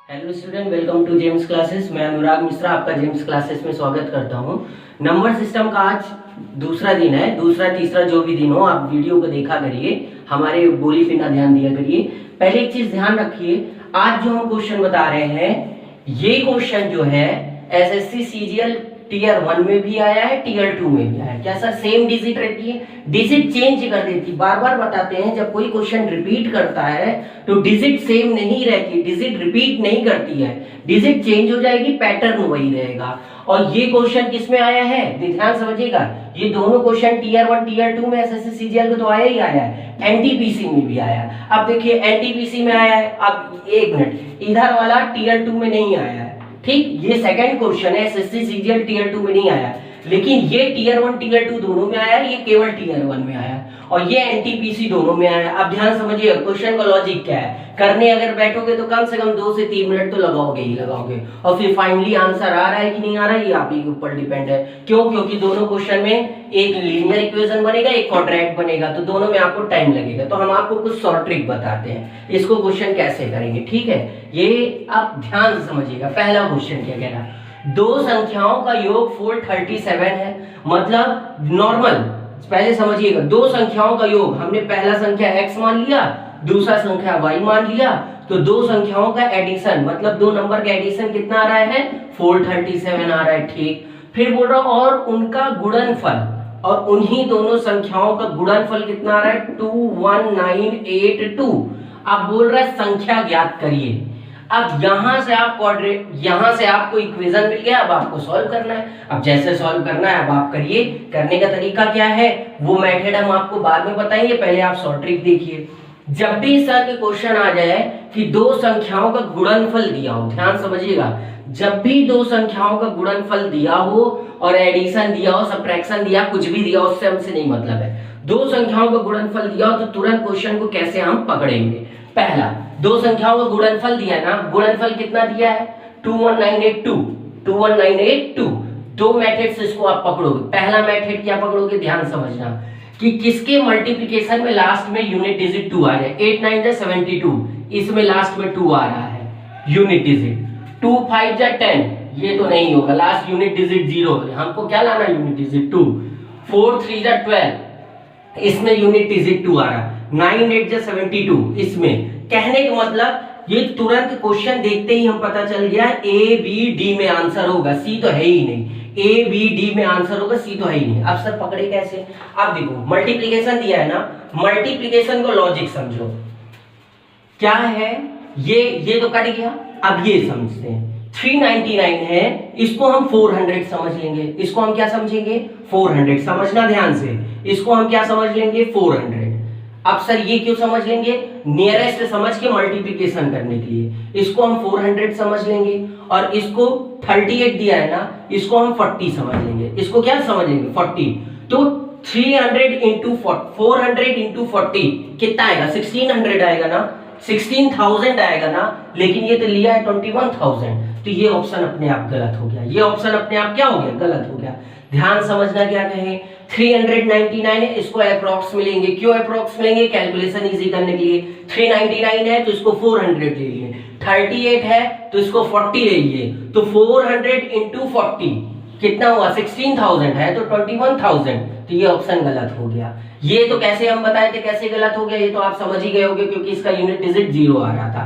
Hello student, welcome to James classes. मैं अनुराग मिश्रा आपका James classes में स्वागत करता हूं। नंबर सिस्टम का आज दूसरा दिन है। दूसरा तीसरा जो भी दिन हो आप वीडियो को देखा करिए, हमारे बोली पे ना ध्यान दिया करिए। पहले एक चीज ध्यान रखिए, आज जो हम क्वेश्चन बता रहे हैं ये क्वेश्चन जो है एसएससी सीजीएल टीयर 1 में भी आया है, टीयर 2 में भी आया है। क्या सर सेम डिजिट रहती है? डिजिट चेंज कर देती। बार बार बताते हैं जब कोई क्वेश्चन रिपीट करता है तो डिजिट सेम नहीं रहती, डिजिट रिपीट नहीं करती है, डिजिट चेंज हो जाएगी, पैटर्न वही रहेगा। और ये क्वेश्चन किस में आया है ध्यान समझिएगा, ये दोनों क्वेश्चन टीयर 1 टीयर 2 में एसएससी सीजीएल को तो आया ही आया है, एनटीपीसी में भी आया है। अब देखिए एनटीपीसी में आया है, अब एक मिनट, इधर वाला टीयर 2 में नहीं आया है, ठीक। ये सेकंड क्वेश्चन है, एसएससी सीजीएल टीयर 2 में नहीं आया, लेकिन ये टीयर 1 टीयर 2 दोनों में आया है, ये केवल टीयर 1 में आया है, और ये एनटीपीसी दोनों में आया है। अब ध्यान समझिए क्वेश्चन का लॉजिक क्या है। करने अगर बैठोगे तो कम से कम 2 से 3 मिनट तो लगाओगे ही लगाओगे, और फिर फाइनली आंसर आ रहा है कि नहीं आ रहा है ये आप ही के ऊपर डिपेंड है। क्यों? क्योंकि दोनों क्वेश्चन में एक लीनियर इक्वेशन बनेगा, एक क्वाड्रेटिक बनेगा, तो दोनों में आपको टाइम लगेगा। तो हम आपको कुछ शॉर्ट ट्रिक बताते हैं, इसको क्वेश्चन कैसे करेंगे, ठीक है। ये आप ध्यान से समझिएगा। पहला क्वेश्चन क्या कह रहा है, दो संख्याओं का योग 437 है, मतलब नॉर्मल। पहले समझिएगा, दो संख्याओं का योग, हमने पहला संख्या x मान लिया, दूसरा संख्या y मान लिया, तो दो संख्याओं का एडिशन मतलब दो नंबर का एडिशन कितना आ रहा है 437 आ रहा है, ठीक। फिर बोल रहा हूं और उनका गुणनफल, और उन्हीं दोनों संख्याओं का गुणनफल कितना आ रहा है 21982। अब बोल रहा है संख्या ज्ञात करिए। अब यहां से आप यहां से आपको इक्वेशन मिल गया, अब आपको सॉल्व करना है। अब जैसे सॉल्व करना है अब आप करिए। करने का तरीका क्या है वो मेथड हम आपको बाद में बताएंगे, पहले आप शॉर्ट ट्रिक देखिए। जब भी सर के क्वेश्चन आ जाए कि दो संख्याओं का गुणनफल दिया हो, ध्यान समझिएगा, जब भी दो संख्याओं का गुणनफल दिया हो और एडिशन दिया हो, सबट्रैक्शन दिया, कुछ भी दिया, उससे हमसे नहीं मतलब है। दो संख्याओं का गुणनफल दिया हो तो तुरंत क्वेश्चन को कैसे हम पकड़ेंगे। पहला, दो संख्याओं का गुणनफल दिया है ना, गुणनफल कितना दिया है 21982। दो मेथड से इसको आप पकड़ोगे। पहला मेथड क्या पकड़ोगे, ध्यान समझना, कि किसके मल्टीप्लिकेशन में लास्ट में यूनिट डिजिट 2 आ जाए। 8 9 जा 72, इसमें लास्ट में 2 आ रहा है यूनिट डिजिट। 2 5 जा 10, ये तो नहीं होगा, लास्ट यूनिट डिजिट 0 है, हमको क्या लाना यूनिट डिजिट 2। 4 3 जा 12, इसमें यूनिट डिजिट 2 आ रहा है। 9 8 जा 72, इसमें। कहने का मतलब ये तुरंत क्वेश्चन देखते ही हम पता चल गया ए बी डी में आंसर होगा, सी तो है ही नहीं। ए बी डी में आंसर होगा, सी तो है ही नहीं। अब सर पकड़े कैसे? अब देखो मल्टीप्लिकेशन दिया है ना, मल्टीप्लिकेशन को लॉजिक समझो क्या है। ये तो कट गया, अब ये समझते हैं। 399 है, इसको हम 400 समझ लेंगे। इसको हम क्या समझेंगे 400, समझना ध्यान से। इसको हम क्या समझ लेंगे 400। अब सर ये क्यों समझ लेंगे, नियरेस्ट समझ के मल्टीप्लिकेशन करने के लिए। इसको हम 400 समझ लेंगे, और इसको 38 दिया है ना, इसको हम 40 समझ लेंगे। इसको क्या समझ लेंगे 40। तो 300 इंटू 400 इंटू 40 कितना आएगा 1600 आएगा ना, 16,000 आएगा ना, लेकिन ये तो लिया है 21,000, तो ये ऑप्शन अपने आप गलत हो गया। ये ऑप्शन अपने आप क्या हो गया, गलत हो गया। ध्यान समझना क्या कहें, 399 है, इसको अप्रॉक्स मिलेंगे। क्यों अप्रॉक्स मिलेंगे, कैलकुलेशन इजी करने के लिए। 399 है तो इसको 400 ले लिए, 38 है तो इसको 40 ले लिए, तो 400 इंटू 40 कितना हुआ 16,000 है तो 21,000, तो ये ऑप्शन गलत हो गया। ये तो कैसे हम बताए थे कैसे गलत हो गया, ये तो आप समझ ही गए होंगे क्योंकि इसका यूनिट डिजिट 0 आ रहा था।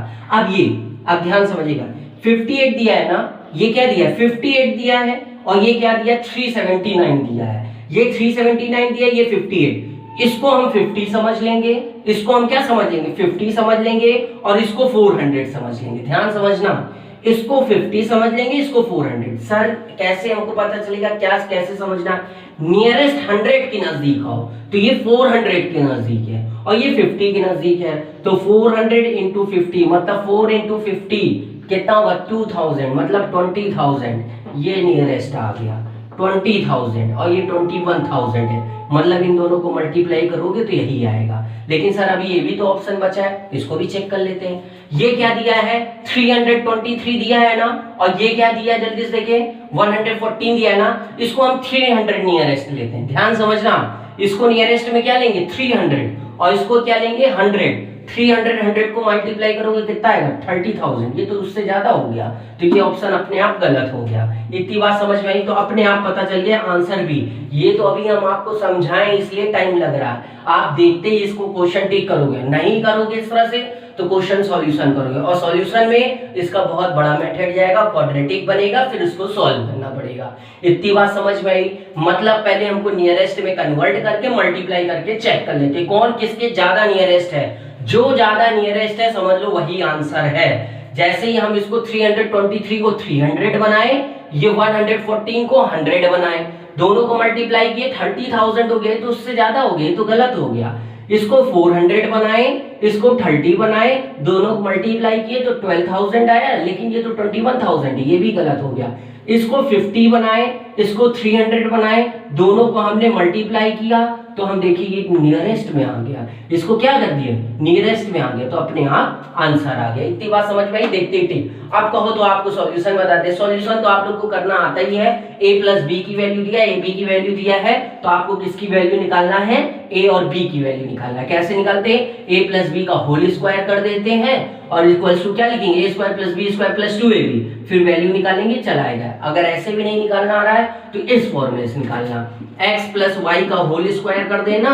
अब ध्यान समझिएगा, 58 दिया है ना, ये क्या दिया है 58 दिया है, और ये क्या दिया 379 दिया है। ये 379 दिया, ये 58, इसको हम 50 समझ लेंगे, इसको हम क्या समझ लेंगे 50 समझ लेंगे, और इसको 400 समझ लेंगे। ध्यान समझना, इसको 50 समझ लेंगे, इसको 400। सर कैसे हमको पता चलेगा, क्या कैसे समझना, नियरेस्ट 100 के नजदीक आओ, तो ये 400 के नजदीक है और ये 50 के नजदीक है, तो 400 इंटू 50 मतलब 4 इंटू 50 कितना होगा 2000, मतलब 20,000। ये नियरेस्ट आ गया 20,000, और ये 21,000 है, मतलब इन दोनों को मल्टीप्लाई करोगे तो यही आएगा। लेकिन सर अभी ये भी तो ऑप्शन बचा है, इसको भी चेक कर लेते हैं। ये क्या दिया है 323 दिया है ना, और ये क्या दिया है जल्दी से देखिए 114 दिया है ना, इसको हम 300 नियरेस्ट लेते हैं। ध्यान समझना, इसको नियरेस्ट में क्या लेंगे 300, और इसको क्या लेंगे 100, 300 100 को मल्टीप्लाई करोगे कितना आएगा 30,000, ये तो उससे ज्यादा हो गया, तो ये ऑप्शन अपने आप गलत हो गया। इतनी बात समझ में आई, तो अपने आप पता चल गया आंसर भी। ये तो अभी हम आपको समझाएं इसलिए टाइम लग रहा है, आप देखते ही इसको क्वेश्चन टिक करोगे, नहीं करोगे इस तरह से तो क्वेश्चन सॉल्यूशन करोगे, और सॉल्यूशन में इसका बहुत बड़ा मेथड जाएगा, क्वाड्रेटिक बनेगा, फिर इसको सॉल्व करना पड़ेगा। इतनी बात समझ में आई। मतलब पहले हमको नियरेस्ट में कन्वर्ट करके मल्टीप्लाई करके चेक कर लेते कौन किसके ज्यादा नियरेस्ट है। जो ज्यादा नियरेस्ट है समझ लो वही आंसर है। जैसे ही हम इसको 323 को 300 बनाए, ये 114 को 100 बनाए, दोनों को मल्टीप्लाई किए 30,000 हो गए, तो उससे ज्यादा हो गए तो गलत हो गया। इसको 400 बनाए, इसको 30 बनाए, दोनों को मल्टीप्लाई किए तो 12,000 आया, लेकिन ये तो 21,000 है, ये भी गलत हो गया। इसको 50 बनाए, इसको 300 बनाए, दोनों को हमने मल्टीप्लाई किया तो हम देखिए नियरेस्ट में आ गया, इसको क्या कर दिया नियरेस्ट में आ गया, तो अपने आप आंसर आ गया। इतनी बात समझ में आई। देखते ही आप कहो तो आपको सॉल्यूशन बताते हैं। सॉल्यूशन तो आप लोग को करना आता ही है, a प्लस बी की वैल्यू दिया, ए बी की वैल्यू दिया है, तो आपको किसकी वैल्यू निकालना है a और b की वैल्यू निकालना है। कैसे निकालते हैं, a प्लस बी का होल स्क्वायर कर देते हैं और इक्वल्स टू क्या लिखेंगे, a square plus b square plus 2ab, फिर वैल्यू निकालेंगे चलाएगा। अगर ऐसे भी नहीं निकालना आ रहा है तो इस फॉर्मूले से निकालना, x प्लस वाई का होल स्क्वायर कर देना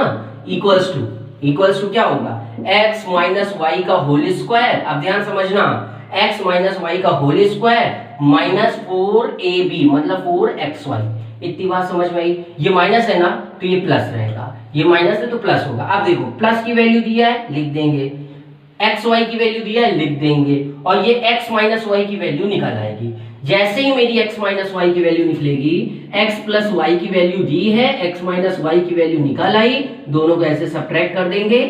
इक्वल्स टू क्या होगा x माइनस वाई का होल स्क्वायर। अब ध्यान समझना, x माइनस वाई का होल स्क्वायर माइनस 4ab मतलब 4xy। इतनी बात समझ में आई। ये माइनस है ना तो ये प्लस रहेगा, ये माइनस है तो प्लस होगा। अब देखो प्लस की वैल्यू दिया है लिख देंगे, xy की वैल्यू दिया है लिख देंगे, और ये x माइनस वाई की वैल्यू निकल आएगी। जैसे ही मेरी x माइनस वाई की वैल्यू निकलेगी, x प्लस वाई की वैल्यू दी है, x माइनस वाई की वैल्यू निकल आई, दोनों को ऐसे सब्ट्रैक्ट कर देंगे,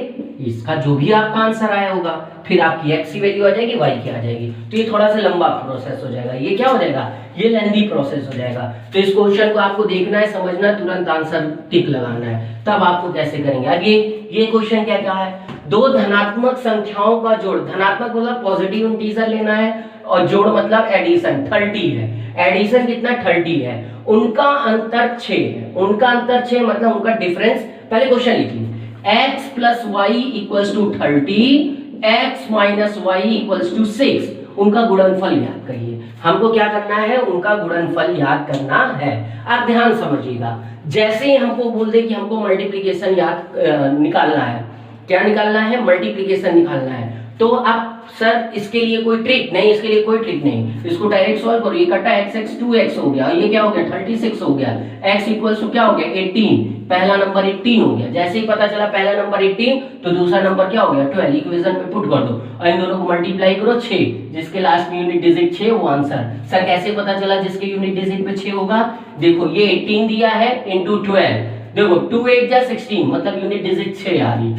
इसका जो भी आपका आंसर आया होगा, फिर आपकी x की वैल्यू आ जाएगी, y की आ जाएगी। तो ये थोड़ा सा लंबा प्रोसेस हो जाएगा, ये क्या हो जाएगा, ये लेंथी प्रोसेस हो जाएगा। तो इस क्वेश्चन को आपको देखना है, समझना, तुरंत आंसर टिक लगाना है, तब आपको कैसे करेंगे। अब ये क्वेश्चन क्या कहा है, दो धनात्मक संख्याओं का जोड़, धनात्मक मतलब पॉजिटिव इंटीजर लेना है, और जोड़ मतलब एडिशन 30 है, एडिशन कितना 30 है, उनका अंतर 6 है, उनका अंतर 6 मतलब उनका डिफरेंस। पहले क्वेश्चन लिखिए, x plus y equals to 30, x minus y equals to 6, उनका गुणनफल याद करिए। हमको क्या करना है, उनका गुणनफल याद करना है। अब ध्यान समझिएगा, जैसे ही हमको बोल दे कि हमको मल्टीप्लिकेशन याद निकालना है, क्या निकालना है, मल्टीप्लिकेशन निकालना है, तो अब सर इसके लिए कोई ट्रिक नहीं, इसके लिए कोई ट्रिक नहीं, इसको डायरेक्ट सॉल्व करो। ये कटा x 2x हो गया, ये क्या हो गया 36 हो गया, x इक्वल्स टू क्या हो गया 18, पहला नंबर 18 हो गया। जैसे ही पता चला पहला नंबर 18 तो दूसरा नंबर क्या हो गया 12, इक्वेशन में पुट कर दो और इन दोनों को मल्टीप्लाई करो 6, जिसके लास्ट में यूनिट डिजिट 6 वो आंसर। सर कैसे पता चला जिसके यूनिट डिजिट पे 6 होगा, देखो ये 18 दिया है इनटू 12, देखो 2 8 जा 16 मतलब यूनिट डिजिट 6 आ रही,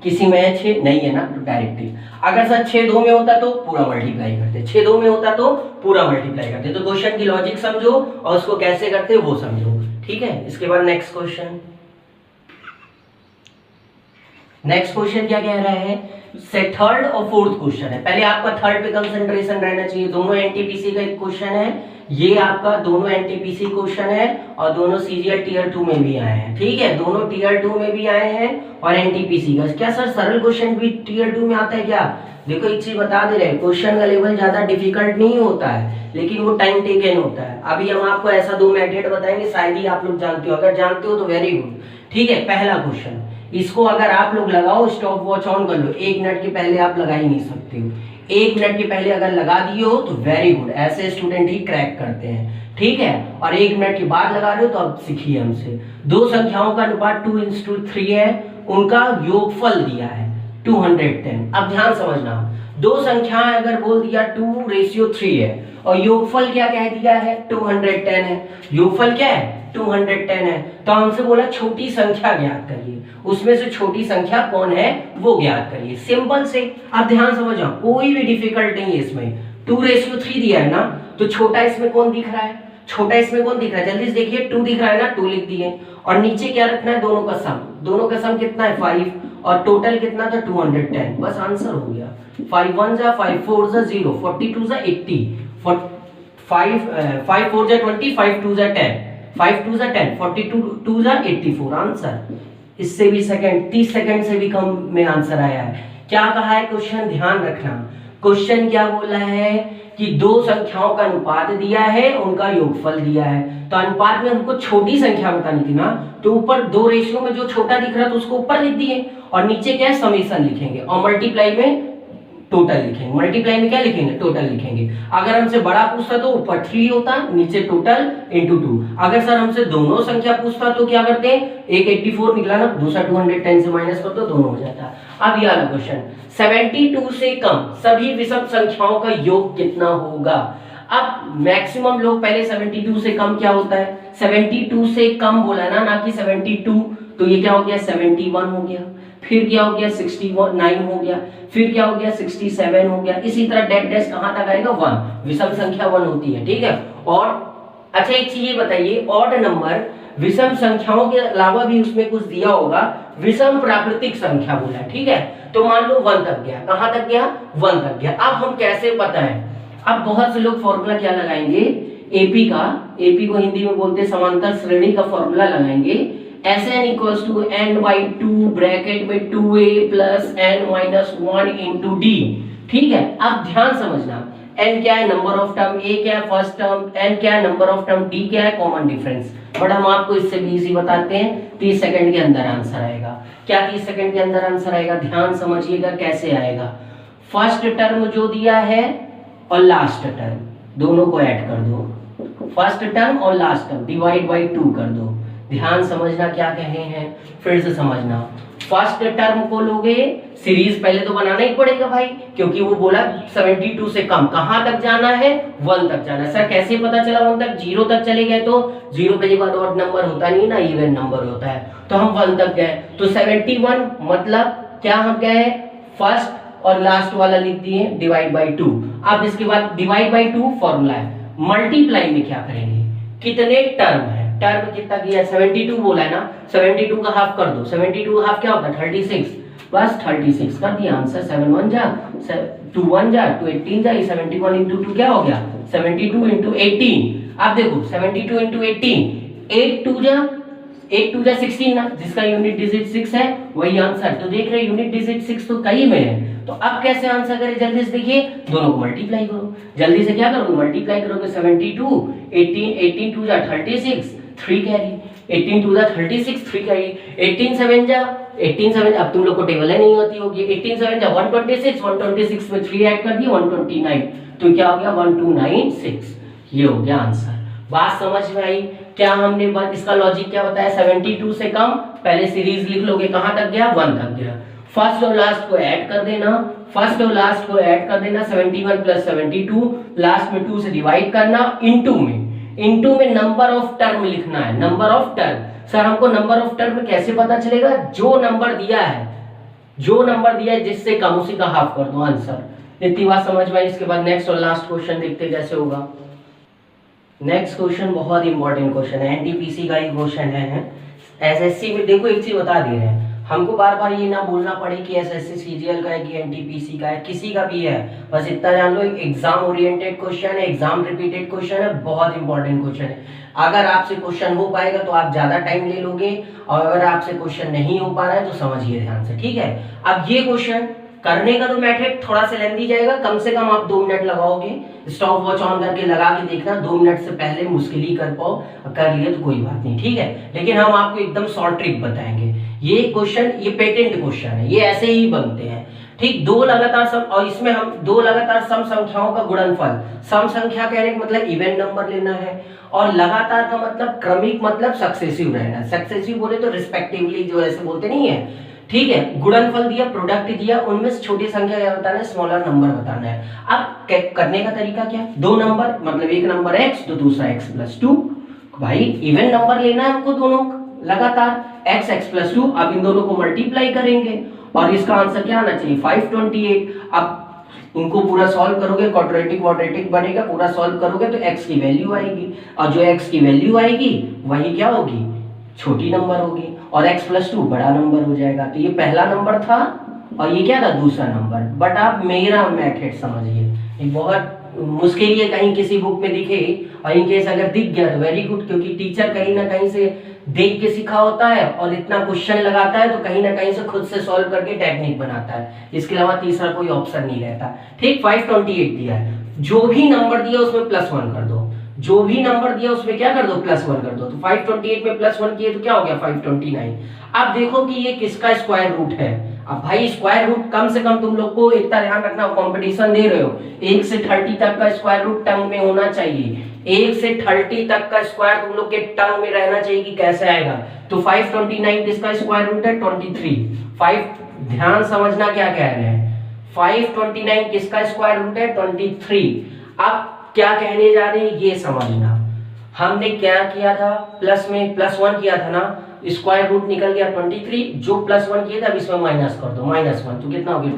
किसी में 6 नहीं है ना तो डायरेक्टली। अगर सर 6 2 में होता तो पूरा मल्टीप्लाई करते, 6 2 में होता तो पूरा मल्टीप्लाई करते। तो क्वेश्चन की लॉजिक समझो और उसको कैसे करते वो समझो, ठीक है। इसके बाद नेक्स्ट क्वेश्चन, नेक्स्ट क्वेश्चन क्या कह रहा है, से थर्ड और फोर्थ क्वेश्चन है। पहले आपका थर्ड पे कंसंट्रेशन रहना चाहिए, दोनों एनटीपीसी का एक क्वेश्चन है, ये आपका दोनों एनटीपीसी क्वेश्चन है और दोनों सीजीएल टीयर 2 में भी आए हैं, ठीक है, दोनों टीयर 2 में भी आए हैं और एनटीपीसी का। क्या सर सरल क्वेश्चन भी टीयर 2 में आता है क्या? देखो एक चीज बता दे रहे, क्वेश्चन का लेवल ज्यादा डिफिकल्ट नहीं होता है, लेकिन वो टाइम टेकन होता है। अभी हम आपको ऐसा 2 मेथड बताएंगे, शायद ही आप लोग जानते हो, अगर जानते हो तो वेरी गुड, ठीक है। पहला क्वेश्चन, इसको अगर आप लोग लगाओ, स्टॉप वॉच ऑन कर लो, 1 मिनट के पहले आप लगा ही नहीं सकते हो, 1 मिनट के पहले अगर लगा दिए हो तो वेरी गुड, ऐसे स्टूडेंट ही क्रैक करते हैं, ठीक है। और 1 मिनट के बाद लगा रहे हो तो अब सीखिए हमसे। दो संख्याओं का अनुपात 2:3 है, उनका योगफल दिया है 210। अब ध्यान समझना, दो संख्याएं अगर बोल दिया 2:3 है और योगफल क्या कह दिया है 210 है, योगफल क्या है 210 है, तो हमसे बोला छोटी संख्या ज्ञात करिए, उसमें से छोटी संख्या कौन है वो ज्ञात करिए, सिंपल से। अब ध्यान समझो, कोई भी डिफिकल्ट नहीं है इसमें, 2:3 दिया है ना, तो छोटा इसमें कौन दिख रहा है, छोटा इसमें कौन दिख रहा है, जल्दी से देखिए, 2 दिख रहा है ना, 2 लिख दिए, और नीचे क्या रखना है, दोनों का सम, दोनों का सम कितना है 5 और टोटल कितना था 210, बस आंसर हो गया। 5 1 जा 5 4 जा 0, 42 जा 80, 5 4 जा 20, 5 2 जा 10, 5 2 जा 10, 42 2 जा 84, आंसर। इससे भी सेकंड 30 सेकंड से भी कम में आंसर आया है। क्या कहा है क्वेश्चन, ध्यान रखना। क्वेश्चन क्या बोला है कि दो संख्याओं का अनुपात दिया है, उनका योगफल दिया है। तो अनुपात में हमको छोटी संख्या बतानी थी ना, तो ऊपर दो रेशियो में जो छोटा दिख रहा था उसको ऊपर लिख दिए, और नीचे क्या है समीशन लिखेंगे, और मल्टीप्लाई में टोटल लिखेंगे। मल्टीप्लाई में क्या लिखेंगे, टोटल लिखेंगे। अगर हमसे बड़ा पूछता तो ऊपर 3 होता, नीचे टोटल इंटू 2। अगर सर हमसे दोनों संख्या पूछता तो क्या करते हैं, एक 84 निकला ना, दूसरा 210 से माइनस कर दो, दोनों हो जाता। अब ये वाला क्वेश्चन, 72 से कम सभी विषम संख्याओं का योग कितना होगा। अब मैक्सिमम लोग पहले 72 से कम क्या होता है, 72 से कम बोला ना कि 72, तो ये क्या हो गया 71 हो गया, फिर क्या हो गया 69 हो गया, फिर क्या हो गया 67 हो गया। इसी तरह डेड डैश कहां तक आएगा 1, विषम संख्या 1 होती है, ठीक है। और अच्छा एक चीज ये बताइए, ऑड नंबर विषम संख्याओं के अलावा भी उसमें कुछ दिया होगा, विषम प्राकृतिक संख्या बोला, ठीक है। तो मान लो 1 तक गया, कहां तक गया 1 तक गया। अब हम कैसे पता है, अब बहुत से लोग फॉर्मूला क्या लगाएंगे, एपी को हिंदी में बोलते हैं समांतर श्रेणी का फॉर्मूला लगाएंगे, Sn equals to n/2 bracket में 2a plus n minus 1 into d, ठीक है। अब ध्यान समझना, n क्या है नंबर ऑफ टर्म, a क्या है फर्स्ट टर्म, n क्या है नंबर ऑफ टर्म, d क्या है कॉमन डिफरेंस। बट हम आपको इससे भी इजी बताते हैं, 30 सेकंड के अंदर आंसर आएगा। क्या 30 सेकंड के अंदर आंसर आएगा, ध्यान समझिएगा कैसे आएगा। फर्स्ट टर्म जो दिया है और लास्ट टर्म दोनों को ऐड कर दो, फर्स्ट टर्म और लास्ट टर्म डिवाइड बाई 2 कर दो। ध्यान समझना क्या कहे हैं, फिर से समझना। फर्स्ट टर्म को लोगे, सीरीज पहले तो बनाना ही पड़ेगा भाई, क्योंकि वो बोला 72 से कम कहां तक जाना है 1 तक जाना है। सर कैसे पता चला 1 तक, 0 तक चले गए तो 0 के बाद ऑड नंबर होता नहीं ना, इवन नंबर होता है, तो हम 1 तक गए। तो 71 मतलब क्या हम गए, फर्स्ट और लास्ट वाला लिख दिए डिवाइड बाई 2। अब इसके बाद डिवाइड बाई 2 फॉर्मूला है, मल्टीप्लाई में क्या करेंगे, कितने टर्म है, टर्म कितना किया 72 बोला है ना, 72 का हाफ कर दो, 72 का हाफ क्या होता है 36, बस 36 कर दिया आंसर। 7 1 जा 2 1 जा 2 18 जा, 71 into 2 क्या हो गया 72 into 18। अब देखो 72 into 18, 8 2 जा 16 ना, जिसका यूनिट डिजिट 6 है वही आंसर। तो देख रहे यूनिट डिजिट 6 तो कई में है, तो अब कैसे आंसर करें, जल्दी से देखिए, दोनों को मल्टीप्लाई करो। जल्दी से क्या करोगे, मल्टीप्लाई करोगे 72 18 2 जा 36 3 कैरी, 18 2 जा 36 3 कैरी, 18 7 जा 18 7, अब तुम लोग को टेबल है नहीं होती होगी, 18 7 जा 126, 126 में 3 ऐड कर दिए 129, तो क्या हो गया 1296। ये हो गया आंसर। बात समझ में आई क्या, हमने इसका लॉजिक क्या बताया, 72 से कम पहले सीरीज लिख लोगे, कहां तक गया 1 तक गया, फर्स्ट और लास्ट को ऐड कर देना, फर्स्ट और लास्ट को ऐड कर देना, 71 प्लस 72, लास्ट में 2 से डिवाइड करना, इनटू में नंबर ऑफ टर्म लिखना है, नंबर ऑफ टर्म। सर हमको नंबर ऑफ टर्म कैसे पता चलेगा, जो नंबर दिया है जिससे कम उसी का हाफ कर दो आंसर। इतनी बात समझ में आई। इसके बाद नेक्स्ट और लास्ट क्वेश्चन देखते हैं कैसे होगा। नेक्स्ट क्वेश्चन बहुत इंपॉर्टेंट क्वेश्चन है, एनटीपीसी का ही क्वेश्चन है। एसएससी में देखो एक चीज बता दे रहे हैं, हमको बार बार ये ना बोलना पड़े कि एसएससी सीजीएल का है कि एनटीपीसी का है, किसी का भी है, बस इतना जान लो एग्जाम ओरिएंटेड क्वेश्चन है, एग्जाम रिपीटेड क्वेश्चन है, बहुत इंपॉर्टेंट क्वेश्चन है। अगर आपसे क्वेश्चन हो पाएगा तो आप ज्यादा टाइम ले लोगे, और अगर आपसे क्वेश्चन नहीं हो पा रहा है तो समझिए ध्यान से, ठीक है। अब ये क्वेश्चन करने का तो मेथड थोड़ा सा लेंदी जाएगा, कम से कम आप 2 मिनट लगाओगे, स्टॉप वॉच ऑन करके लगा के देखना, 2 मिनट से पहले मुश्किल ही कर पाओ, कर लिए तो कोई बात नहीं, ठीक है। लेकिन हम आपको एकदम शॉर्ट ट्रिक बताएंगे। ये क्वेश्चन ये पेटेंट क्वेश्चन है, ये ऐसे ही बनते हैं, ठीक। 2 लगातार सम, और इसमें हम 2 लगातार सम संख्याओं का गुणनफल, सम संख्या कहने का मतलब इवन नंबर लेना है, और लगातार का मतलब क्रमिक, मतलब सक्सेसिव रहना। सक्सेसिव बोले तो रिस्पेक्टिवली जो ऐसे बोलते नहीं है, ठीक है। गुणनफल दिया, प्रोडक्ट दिया, उनमें से छोटी संख्या क्या बताना है, स्मॉलर नंबर बताना है। अब करने का तरीका क्या, 2 नंबर मतलब एक नंबर x तो दूसरा x + 2, भाई इवन नंबर लेना है हमको दोनों लगातार, x + 2। अब इन दोनों को मल्टीप्लाई करेंगे और इसका आंसर क्या आना चाहिए 528। अब उनको पूरा सॉल्व करोगे, क्वाड्रेटिक बनेगा, पूरा सॉल्व करोगे तो x की वैल्यू आएगी, और जो x की वैल्यू आएगी वही क्या होगी, छोटी नंबर होगी, और x + 2 बड़ा नंबर हो जाएगा। तो ये पहला नंबर था और ये क्या था, दूसरा नंबर। बट आप मेरा मेथड समझिए, ये बहुत मुश्किल ये कहीं किसी बुक में दिखे, और इनकेस अगर दिख गया तो वेरी गुड, क्योंकि टीचर कहीं ना कहीं से देख के सीखा होता है और इतना क्वेश्चन लगाता है तो कहीं ना कहीं से खुद से सॉल्व करके टेक्निक बनाता है, इसके अलावा तीसरा कोई ऑप्शन नहीं रहता। ठीक, 528 दिया है, जो भी नंबर दिया उसमें +1 कर दो, जो भी नंबर दिया उसमें क्या कर दो, +1 कर दो। तो 528 में +1 किए तो क्या हो गया 529। अब देखो कि ये किसका स्क्वायर रूट है। अब भाई स्क्वायर रूट कम से कम तुम लोग को इतना ध्यान रखना, कंपटीशन दे रहे हो, 1 से 30 तक का स्क्वायर रूट टंग में होना चाहिए, 1 से 30 तक का स्क्वायर तुम लोग के टंग में रहना चाहिए कि कैसे आएगा। तो 529 किसका स्क्वायर रूट है, 23। 5 ध्यान समझना क्या कह रहे हैं, 529 किसका स्क्वायर रूट है, 23। अब क्या कहने जा रहे हैं ये समझना। हमने क्या किया था, प्लस में +1 किया था ना, स्क्वायर रूट निकल गया 23, जो +1 किया था अब इसमें माइनस कर दो, -1 तो कितना हो गया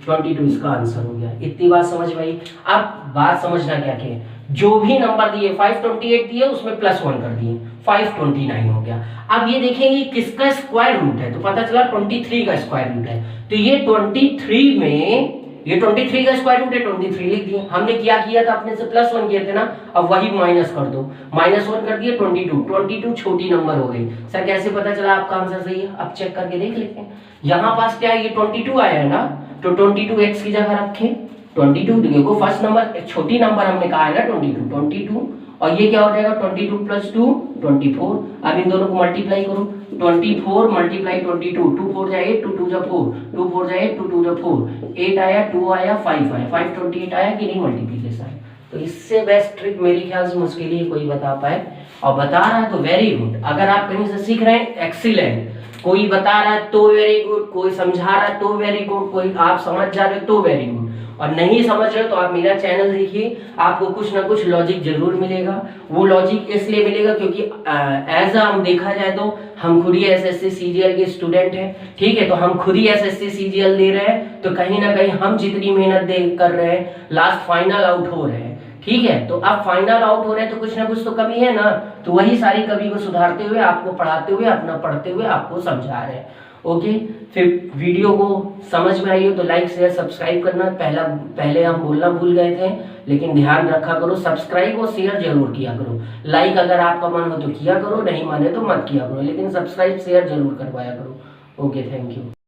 22 इसका आंसर हो गया। इतनी बात समझ भाई। अब बात समझना क्या क्या, जो भी नंबर दिए 528 दिए उसमें +1 कर दिए, 529 हो गया। अब ये देखेंगे किसका स्क्वायर रूट है, तो पता चला 23 का स्क्वायर रूट है। तो ये 23 में, ये 23 का स्क्वायर रूट है, 23 लिख दिए। हमने क्या किया था, अपने से +1 किए थे ना, अब वही माइनस कर दो, -1 कर दिए 22 छोटी नंबर हो गई। सर कैसे पता चला आपका आंसर सही है, अब चेक करके देख लेते हैं। यहाँ पास क्या है, ये 22 आया है ना, तो 22 x की जगह रखें, 22 देखो फर्स्ट नंबर, एक छोटी नंबर हमने कहा है ना 22, और ये क्या हो जाएगा 22 + 2 24। अब इन दोनों को मल्टीप्लाई करो, 24 × 22, 2 4 जाए 2 2 जा 4, 2 4 जाए 2 2 जा 4, 8 आया, 2 आया, 5 आया, 528 आया कि नहीं मल्टीप्लिकेशन। तो इससे बेस्ट ट्रिक मेरे ख्याल से मुश्किल ही कोई बता पाए, और बता रहा है तो वेरी गुड। अगर आप कहीं से सीख रहे हैं एक्सीलेंट, कोई बता रहा है तो वेरी गुड, कोई समझा रहा है तो वेरी गुड, कोई आप समझ जा रहे हो तो वेरी गुड, और नहीं समझ रहे हो तो आप मेरा चैनल देखिए, आपको कुछ ना कुछ लॉजिक जरूर मिलेगा। वो लॉजिक इसलिए मिलेगा क्योंकि एज हम देखा जाए तो हम खुद ही एसएससी सीजीएल के स्टूडेंट हैं, ठीक है, तो हम खुद ही एसएससी सीजीएल दे रहे हैं, तो कहीं ना कहीं हम जितनी मेहनत कर रहे हैं लास्ट फाइनल आउट हो रहे हैं, ठीक है। तो अब फाइनल आउट हो रहे हैं तो कुछ ना कुछ तो कमी है ना, तो वही सारी कमी को सुधारते हुए, आपको पढ़ाते हुए, अपना पढ़ते हुए आपको समझा रहे हैं। ओके, फिर वीडियो को समझ में आई हो तो लाइक शेयर सब्सक्राइब करना। पहले हम बोलना भूल गए थे, लेकिन ध्यान रखा करो, सब्सक्राइब और शेयर जरूर किया करो। लाइक अगर आपका मन हो तो किया करो, नहीं माने तो मत किया करो, लेकिन सब्सक्राइब शेयर जरूर करवाया करो। Okay, thank you.